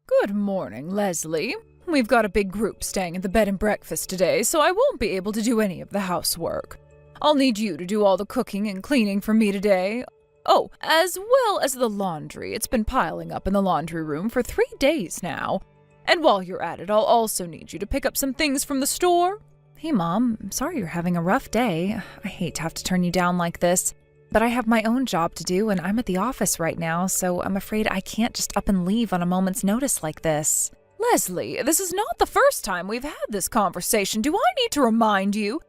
Good morning, Leslie. We've got a big group staying at the bed and breakfast today, so I won't be able to do any of the housework. I'll need you to do all the cooking and cleaning for me today. Oh, as well as the laundry. It's been piling up in the laundry room for 3 days now. And while you're at it, I'll also need you to pick up some things from the store. Hey, Mom, I'm sorry you're having a rough day. I hate to have to turn you down like this, but I have my own job to do and I'm at the office right now, so I'm afraid I can't just up and leave on a moment's notice like this. Leslie, this is not the first time we've had this conversation. Do I need to remind you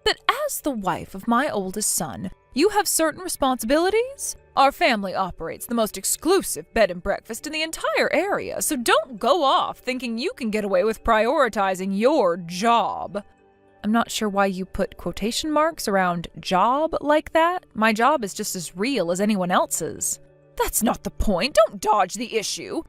that as the wife of my oldest son, you have certain responsibilities? Our family operates the most exclusive bed and breakfast in the entire area, so don't go off thinking you can get away with prioritizing your job. I'm not sure why you put quotation marks around job like that. My job is just as real as anyone else's. That's not the point. Don't dodge the issue.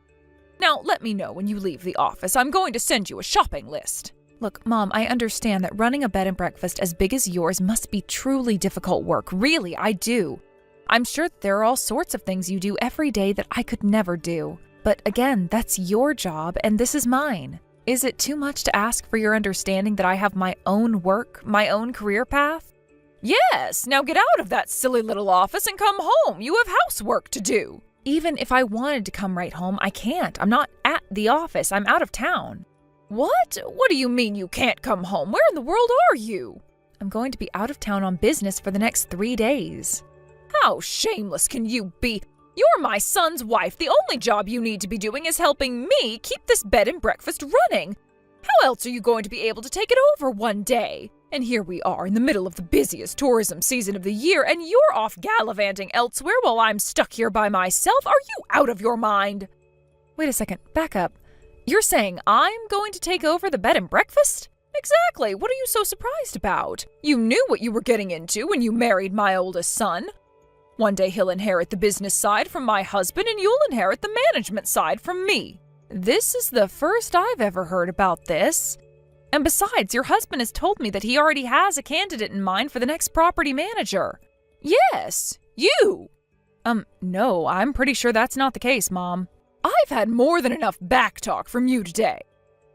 Now, let me know when you leave the office. I'm going to send you a shopping list. Look, Mom, I understand that running a bed and breakfast as big as yours must be truly difficult work. Really, I do. I'm sure there are all sorts of things you do every day that I could never do. But again, that's your job and this is mine. Is it too much to ask for your understanding that I have my own work, my own career path? Yes, now get out of that silly little office and come home. You have housework to do. Even if I wanted to come right home, I can't. I'm not at the office. I'm out of town. What? What do you mean you can't come home? Where in the world are you? I'm going to be out of town on business for the next 3 days. How shameless can you be? You're my son's wife. The only job you need to be doing is helping me keep this bed and breakfast running. How else are you going to be able to take it over one day? And here we are in the middle of the busiest tourism season of the year, and you're off gallivanting elsewhere while I'm stuck here by myself. Are you out of your mind? Wait a second, back up. You're saying I'm going to take over the bed and breakfast? Exactly. What are you so surprised about? You knew what you were getting into when you married my oldest son. One day he'll inherit the business side from my husband, and you'll inherit the management side from me. This is the first I've ever heard about this. And besides, your husband has told me that he already has a candidate in mind for the next property manager. Yes, you. No, I'm pretty sure that's not the case, Mom. I've had more than enough backtalk from you today.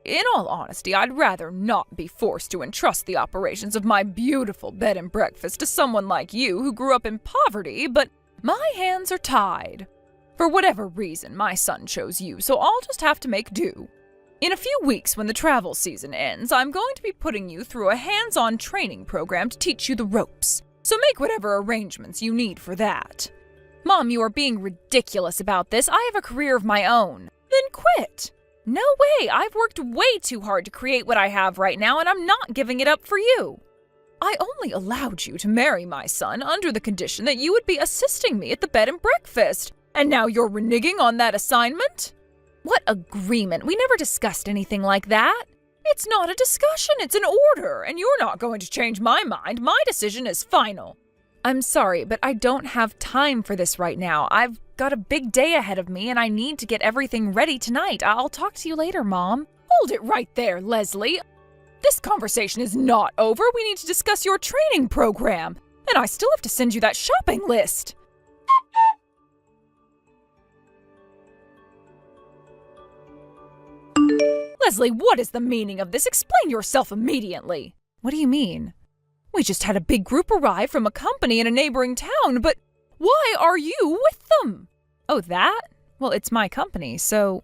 In all honesty, I'd rather not be forced to entrust the operations of my beautiful bed and breakfast to someone like you who grew up in poverty, but my hands are tied. For whatever reason, my son chose you, so I'll just have to make do. In a few weeks, when the travel season ends, I'm going to be putting you through a hands-on training program to teach you the ropes. So make whatever arrangements you need for that. Mom, you are being ridiculous about this. I have a career of my own. Then quit. No way. I've worked way too hard to create what I have right now, and I'm not giving it up for you. I only allowed you to marry my son under the condition that you would be assisting me at the bed and breakfast. And now you're reneging on that assignment? What agreement? We never discussed anything like that. It's not a discussion, it's an order, and you're not going to change my mind. My decision is final. I'm sorry, but I don't have time for this right now. I've got a big day ahead of me, and I need to get everything ready tonight. I'll talk to you later, Mom. Hold it right there, Leslie. This conversation is not over. We need to discuss your training program, and I still have to send you that shopping list. Leslie, what is the meaning of this? Explain yourself immediately. What do you mean? We just had a big group arrive from a company in a neighboring town, but why are you with them? Oh, that? Well, it's my company, so...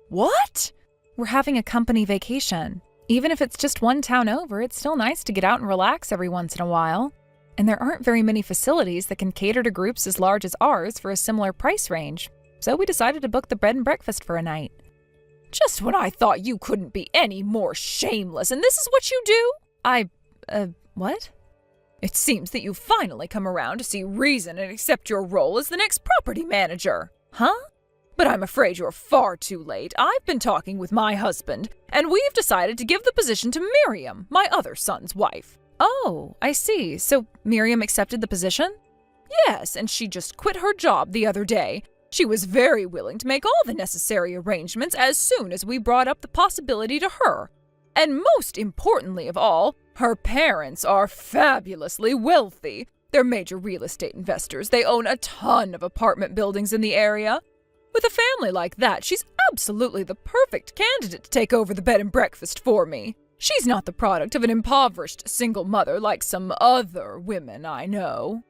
What? We're having a company vacation. Even if it's just one town over, it's still nice to get out and relax every once in a while. And there aren't very many facilities that can cater to groups as large as ours for a similar price range. So we decided to book the bed and breakfast for a night. Just when I thought you couldn't be any more shameless, and this is what you do? What? It seems that you've finally come around to see reason and accept your role as the next property manager. Huh? But I'm afraid you're far too late. I've been talking with my husband, and we've decided to give the position to Miriam, my other son's wife. Oh, I see. So Miriam accepted the position? Yes, and she just quit her job the other day. She was very willing to make all the necessary arrangements as soon as we brought up the possibility to her. And most importantly of all, her parents are fabulously wealthy. They're major real estate investors. They own a ton of apartment buildings in the area. With a family like that, she's absolutely the perfect candidate to take over the bed and breakfast for me. She's not the product of an impoverished single mother like some other women I know.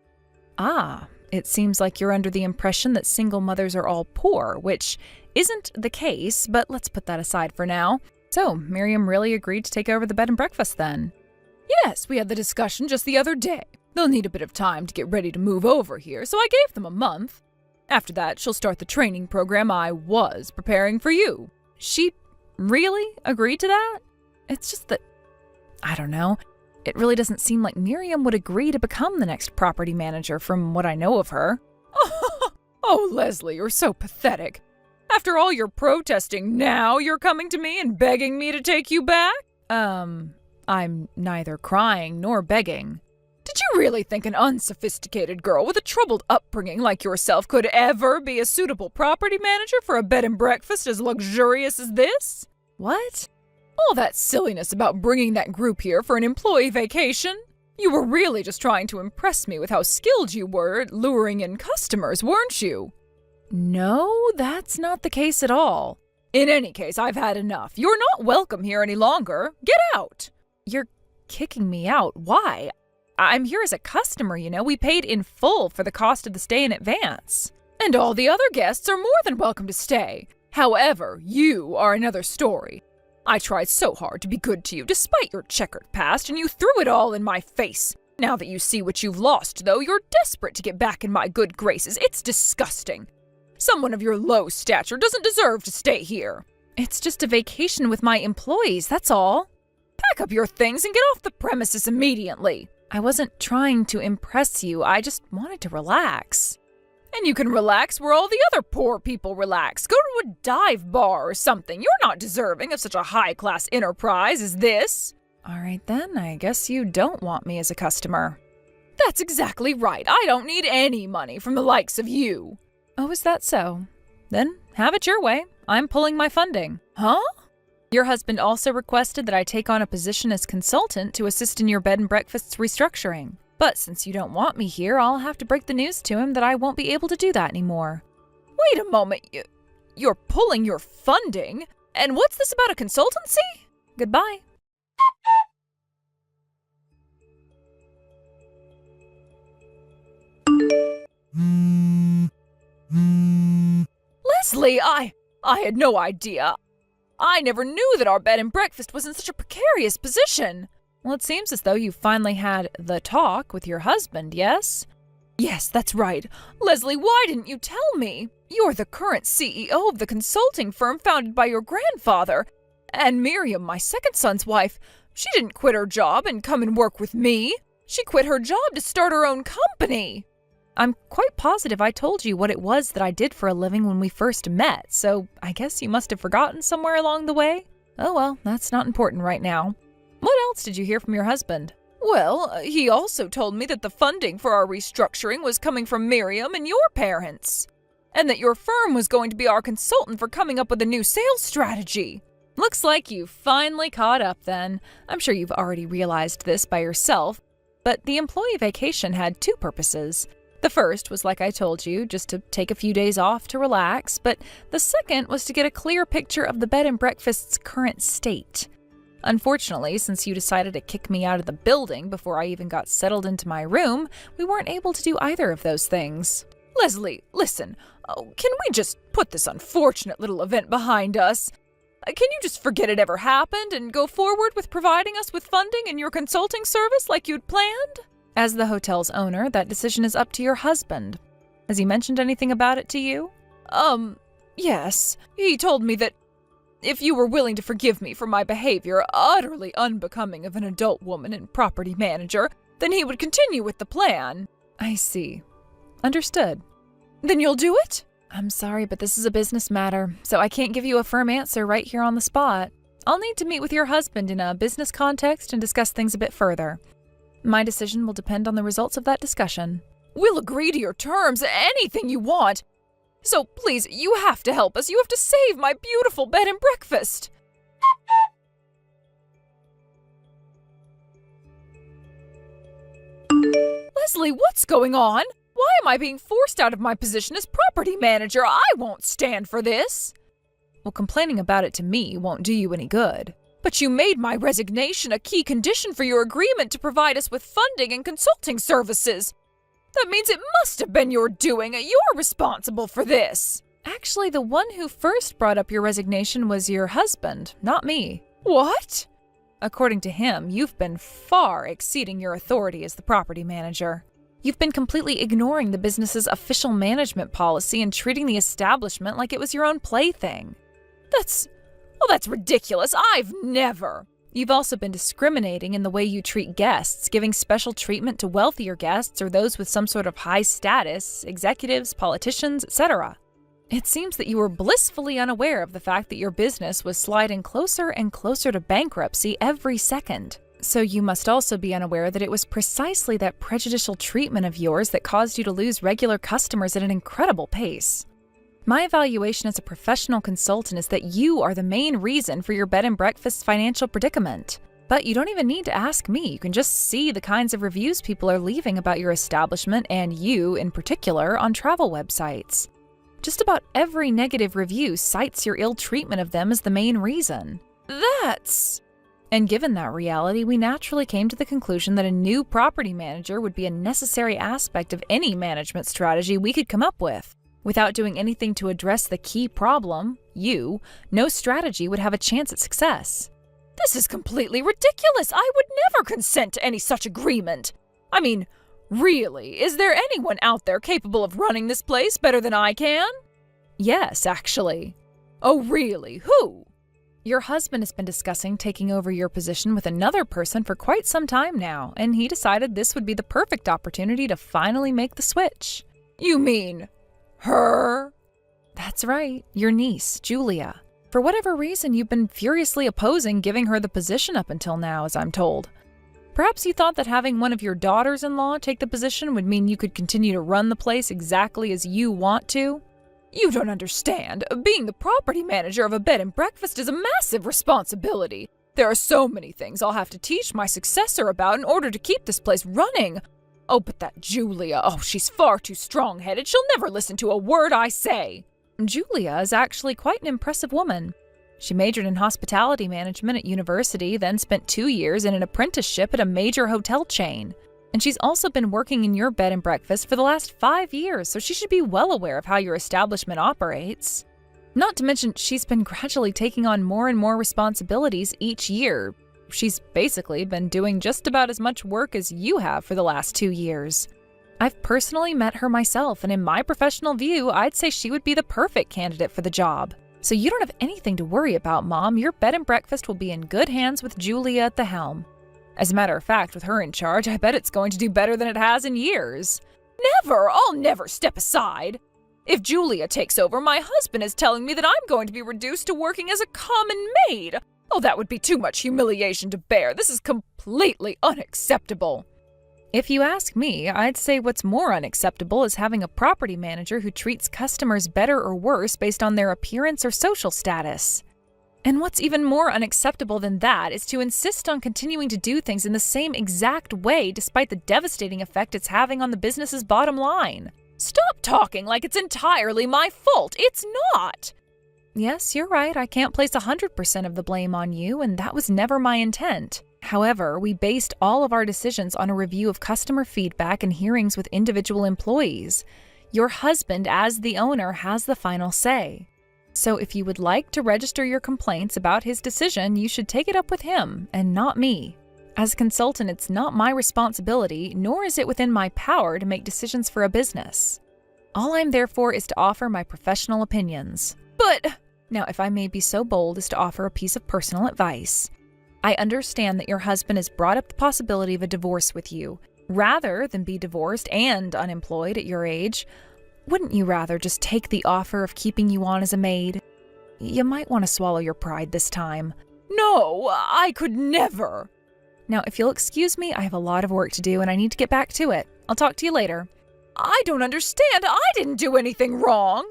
Ah, it seems like you're under the impression that single mothers are all poor, which isn't the case, but let's put that aside for now. So, Miriam really agreed to take over the bed and breakfast then? Yes, we had the discussion just the other day. They'll need a bit of time to get ready to move over here, so I gave them a month. After that, she'll start the training program I was preparing for you. She really agreed to that? It's just that, I don't know. It really doesn't seem like Miriam would agree to become the next property manager from what I know of her. Oh, Leslie, you're so pathetic. After all your protesting, now you're coming to me and begging me to take you back? I'm neither crying nor begging. Did you really think an unsophisticated girl with a troubled upbringing like yourself could ever be a suitable property manager for a bed and breakfast as luxurious as this? What? All that silliness about bringing that group here for an employee vacation? You were really just trying to impress me with how skilled you were at luring in customers, weren't you? No, that's not the case at all. In any case, I've had enough. You're not welcome here any longer. Get out! You're kicking me out. Why? I'm here as a customer, you know. We paid in full for the cost of the stay in advance. And all the other guests are more than welcome to stay. However, you are another story. I tried so hard to be good to you despite your checkered past, and you threw it all in my face. Now that you see what you've lost, though, you're desperate to get back in my good graces. It's disgusting. Someone of your low stature doesn't deserve to stay here. It's just a vacation with my employees, that's all. Pack up your things and get off the premises immediately. I wasn't trying to impress you, I just wanted to relax. And you can relax where all the other poor people relax. Go to a dive bar or something. You're not deserving of such a high-class enterprise as this. All right then, I guess you don't want me as a customer. That's exactly right. I don't need any money from the likes of you. Oh, is that so? Then have it your way. I'm pulling my funding. Huh? Your husband also requested that I take on a position as consultant to assist in your bed and breakfast's restructuring. But since you don't want me here, I'll have to break the news to him that I won't be able to do that anymore. Wait a moment, you're pulling your funding? And what's this about a consultancy? Goodbye. Leslie, I had no idea. I never knew that our bed and breakfast was in such a precarious position. Well, it seems as though you finally had the talk with your husband, yes? Yes, that's right. Leslie, why didn't you tell me? You're the current CEO of the consulting firm founded by your grandfather. And Miriam, my second son's wife, she didn't quit her job and come and work with me. She quit her job to start her own company. I'm quite positive I told you what it was that I did for a living when we first met, so I guess you must have forgotten somewhere along the way. Oh well, that's not important right now. What else did you hear from your husband? Well, he also told me that the funding for our restructuring was coming from Miriam and your parents, and that your firm was going to be our consultant for coming up with a new sales strategy. Looks like you finally caught up then. I'm sure you've already realized this by yourself, but the employee vacation had two purposes. The first was, like I told you, just to take a few days off to relax, but the second was to get a clear picture of the bed and breakfast's current state. Unfortunately, since you decided to kick me out of the building before I even got settled into my room, we weren't able to do either of those things. Leslie, listen, can we just put this unfortunate little event behind us? Can you just forget it ever happened and go forward with providing us with funding in your consulting service like you'd planned? As the hotel's owner, that decision is up to your husband. Has he mentioned anything about it to you? Yes. He told me that if you were willing to forgive me for my behavior, utterly unbecoming of an adult woman and property manager, then he would continue with the plan. I see. Understood. Then you'll do it? I'm sorry, but this is a business matter, so I can't give you a firm answer right here on the spot. I'll need to meet with your husband in a business context and discuss things a bit further. My decision will depend on the results of that discussion. We'll agree to your terms, anything you want. So please, you have to help us. You have to save my beautiful bed and breakfast. Leslie, what's going on? Why am I being forced out of my position as property manager? I won't stand for this. Well, complaining about it to me won't do you any good. But you made my resignation a key condition for your agreement to provide us with funding and consulting services. That means it must have been your doing. You're responsible for this. Actually, the one who first brought up your resignation was your husband, not me. What? According to him, you've been far exceeding your authority as the property manager. You've been completely ignoring the business's official management policy and treating the establishment like it was your own plaything. That's ridiculous. I've never. You've also been discriminating in the way you treat guests, giving special treatment to wealthier guests or those with some sort of high status, executives, politicians, etc. It seems that you were blissfully unaware of the fact that your business was sliding closer and closer to bankruptcy every second. So you must also be unaware that it was precisely that prejudicial treatment of yours that caused you to lose regular customers at an incredible pace. My evaluation as a professional consultant is that you are the main reason for your bed and breakfast's financial predicament. But you don't even need to ask me. You can just see the kinds of reviews people are leaving about your establishment and you in particular on travel websites. Just about every negative review cites your ill treatment of them as the main reason. And given that reality, we naturally came to the conclusion that a new property manager would be a necessary aspect of any management strategy we could come up with. Without doing anything to address the key problem, no strategy would have a chance at success. This is completely ridiculous. I would never consent to any such agreement. I mean, really, is there anyone out there capable of running this place better than I can? Yes, actually. Oh, really? Who? Your husband has been discussing taking over your position with another person for quite some time now, and he decided this would be the perfect opportunity to finally make the switch. You mean her? That's right, your niece, Julia. For whatever reason, you've been furiously opposing giving her the position up until now, as I'm told. Perhaps you thought that having one of your daughters-in-law take the position would mean you could continue to run the place exactly as you want to? You don't understand. Being the property manager of a bed and breakfast is a massive responsibility. There are so many things I'll have to teach my successor about in order to keep this place running. Oh, but that Julia, she's far too strong-headed. She'll never listen to a word I say. Julia is actually quite an impressive woman. She majored in hospitality management at university, then spent 2 years in an apprenticeship at a major hotel chain. And she's also been working in your bed and breakfast for the last 5 years, so she should be well aware of how your establishment operates. Not to mention, she's been gradually taking on more and more responsibilities each year. She's basically been doing just about as much work as you have for the last 2 years. I've personally met her myself, and in my professional view, I'd say she would be the perfect candidate for the job. So you don't have anything to worry about, Mom. Your bed and breakfast will be in good hands with Julia at the helm. As a matter of fact, with her in charge, I bet it's going to do better than it has in years. Never! I'll never step aside! If Julia takes over, my husband is telling me that I'm going to be reduced to working as a common maid. Oh, that would be too much humiliation to bear. This is completely unacceptable. If you ask me, I'd say what's more unacceptable is having a property manager who treats customers better or worse based on their appearance or social status. And what's even more unacceptable than that is to insist on continuing to do things in the same exact way despite the devastating effect it's having on the business's bottom line. Stop talking like it's entirely my fault. It's not. Yes, you're right. I can't place 100% of the blame on you, and that was never my intent. However, we based all of our decisions on a review of customer feedback and hearings with individual employees. Your husband, as the owner, has the final say. So if you would like to register your complaints about his decision, you should take it up with him and not me. As a consultant, it's not my responsibility, nor is it within my power to make decisions for a business. All I'm there for is to offer my professional opinions. But now, if I may be so bold as to offer a piece of personal advice, I understand that your husband has brought up the possibility of a divorce with you. Rather than be divorced and unemployed at your age, wouldn't you rather just take the offer of keeping you on as a maid? You might want to swallow your pride this time. No, I could never. Now, if you'll excuse me, I have a lot of work to do and I need to get back to it. I'll talk to you later. I don't understand. I didn't do anything wrong.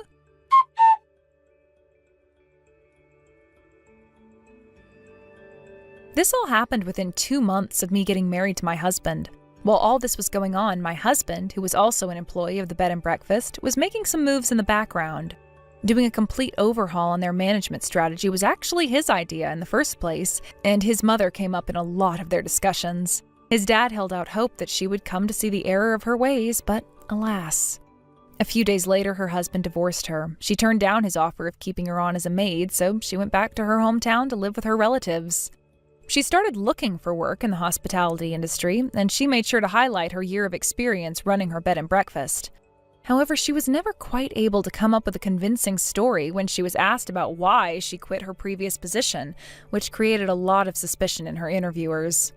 This all happened within 2 months of me getting married to my husband. While all this was going on, my husband, who was also an employee of the bed and breakfast, was making some moves in the background. Doing a complete overhaul on their management strategy was actually his idea in the first place, and his mother came up in a lot of their discussions. His dad held out hope that she would come to see the error of her ways, but alas. A few days later, her husband divorced her. She turned down his offer of keeping her on as a maid, so she went back to her hometown to live with her relatives. She started looking for work in the hospitality industry, and she made sure to highlight her year of experience running her bed and breakfast. However, she was never quite able to come up with a convincing story when she was asked about why she quit her previous position, which created a lot of suspicion in her interviewers.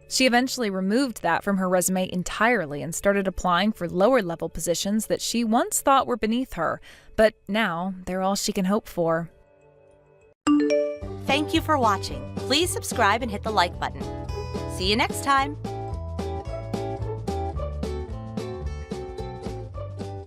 She eventually removed that from her resume entirely and started applying for lower-level positions that she once thought were beneath her, but now they're all she can hope for. Thank you for watching. Please subscribe and hit the like button. See you next time.